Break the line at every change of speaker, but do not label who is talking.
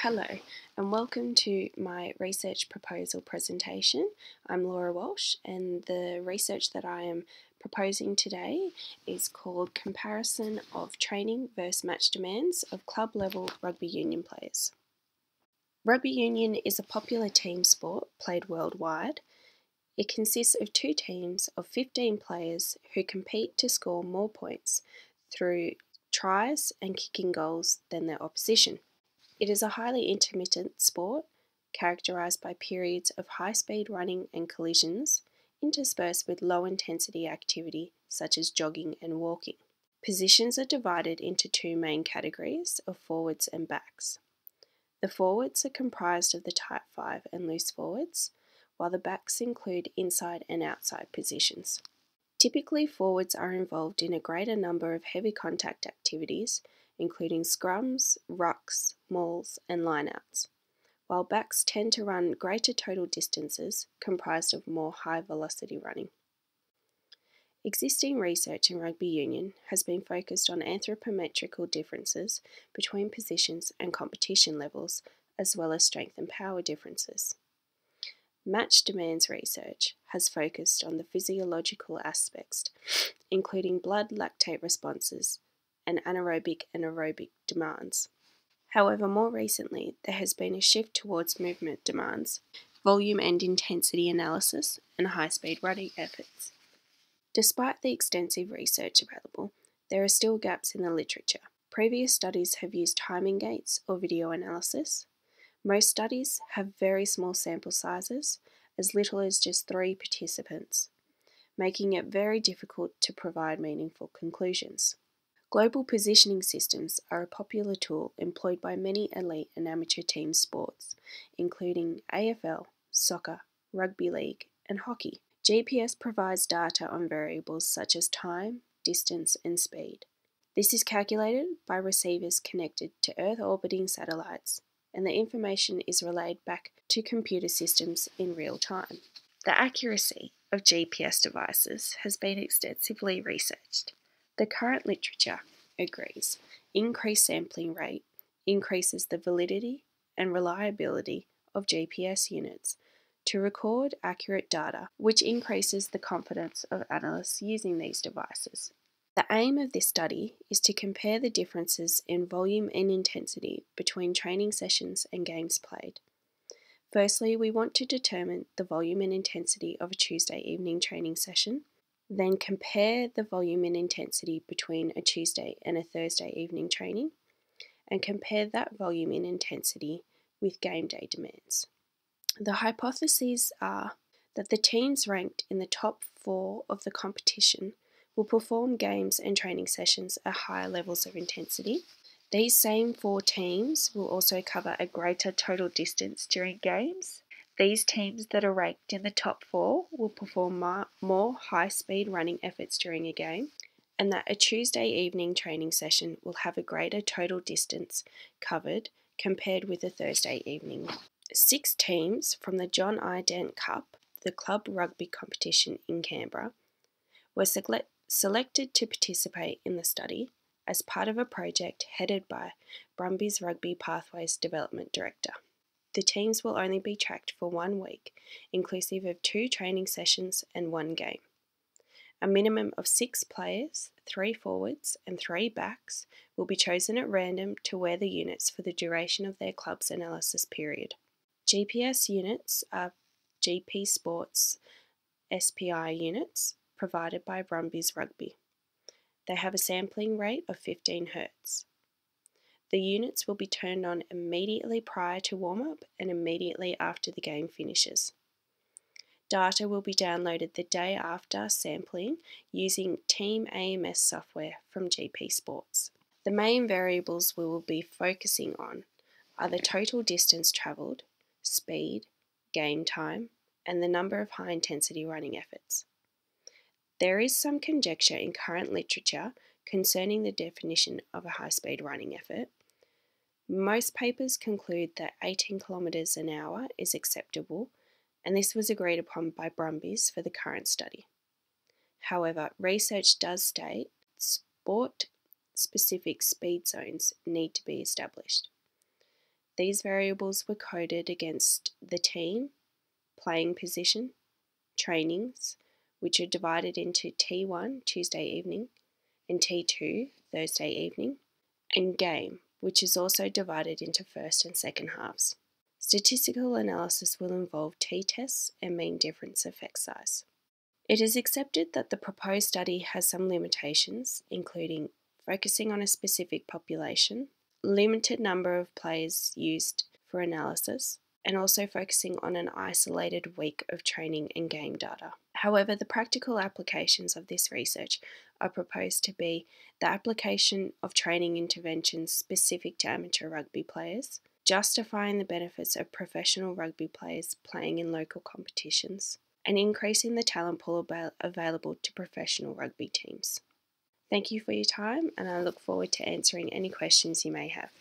Hello and welcome to my research proposal presentation. I'm Laura Walsh and the research that I am proposing today is called Comparison of Training versus Match Demands of Club Level Rugby Union Players. Rugby Union is a popular team sport played worldwide. It consists of two teams of 15 players who compete to score more points through tries and kicking goals than their opposition. It is a highly intermittent sport, characterised by periods of high-speed running and collisions, interspersed with low-intensity activity such as jogging and walking. Positions are divided into two main categories of forwards and backs. The forwards are comprised of the tight five and loose forwards, while the backs include inside and outside positions. Typically, forwards are involved in a greater number of heavy contact activities, including scrums, rucks, mauls, and lineouts, while backs tend to run greater total distances comprised of more high-velocity running. Existing research in rugby union has been focused on anthropometrical differences between positions and competition levels, as well as strength and power differences. Match demands research has focused on the physiological aspects, including blood lactate responses and anaerobic and aerobic demands. However, more recently, there has been a shift towards movement demands, volume and intensity analysis, and high-speed running efforts. Despite the extensive research available, there are still gaps in the literature. Previous studies have used timing gates or video analysis. Most studies have very small sample sizes, as little as just 3 participants, making it very difficult to provide meaningful conclusions. Global positioning systems are a popular tool employed by many elite and amateur team sports, including AFL, soccer, rugby league, and hockey. GPS provides data on variables such as time, distance, and speed. This is calculated by receivers connected to Earth-orbiting satellites, and the information is relayed back to computer systems in real time. The accuracy of GPS devices has been extensively researched. The current literature agrees increased sampling rate increases the validity and reliability of GPS units to record accurate data, which increases the confidence of analysts using these devices. The aim of this study is to compare the differences in volume and intensity between training sessions and games played. Firstly, we want to determine the volume and intensity of a Tuesday evening training session, then compare the volume and intensity between a Tuesday and a Thursday evening training, and compare that volume and intensity with game day demands. The hypotheses are that the teams ranked in the top 4 of the competition will perform games and training sessions at higher levels of intensity. These same 4 teams will also cover a greater total distance during games. These teams that are ranked in the top 4 will perform more high-speed running efforts during a game, and that a Tuesday evening training session will have a greater total distance covered compared with a Thursday evening. 6 teams from the John I. Dent Cup, the club rugby competition in Canberra, were selected to participate in the study as part of a project headed by Brumbies Rugby Pathways Development Director. The teams will only be tracked for 1 week, inclusive of 2 training sessions and 1 game. A minimum of 6 players, 3 forwards and 3 backs will be chosen at random to wear the units for the duration of their club's analysis period. GPS units are GP Sports SPI units provided by Brumbies Rugby. They have a sampling rate of 15 Hz. The units will be turned on immediately prior to warm-up and immediately after the game finishes. Data will be downloaded the day after sampling using Team AMS software from GP Sports. The main variables we will be focusing on are the total distance travelled, speed, game time, and the number of high-intensity running efforts. There is some conjecture in current literature concerning the definition of a high-speed running effort. Most papers conclude that 18 kilometres an hour is acceptable, and this was agreed upon by Brumbies for the current study. However, research does state sport-specific speed zones need to be established. These variables were coded against the team, playing position, trainings, which are divided into T1, Tuesday evening, and T2, Thursday evening, and game, which is also divided into first and second halves. Statistical analysis will involve t-tests and mean difference effect size. It is accepted that the proposed study has some limitations, including focusing on a specific population, limited number of players used for analysis, and also focusing on an isolated week of training and game data. However, the practical applications of this research are proposed to be the application of training interventions specific to amateur rugby players, justifying the benefits of professional rugby players playing in local competitions, and increasing the talent pool available to professional rugby teams. Thank you for your time, and I look forward to answering any questions you may have.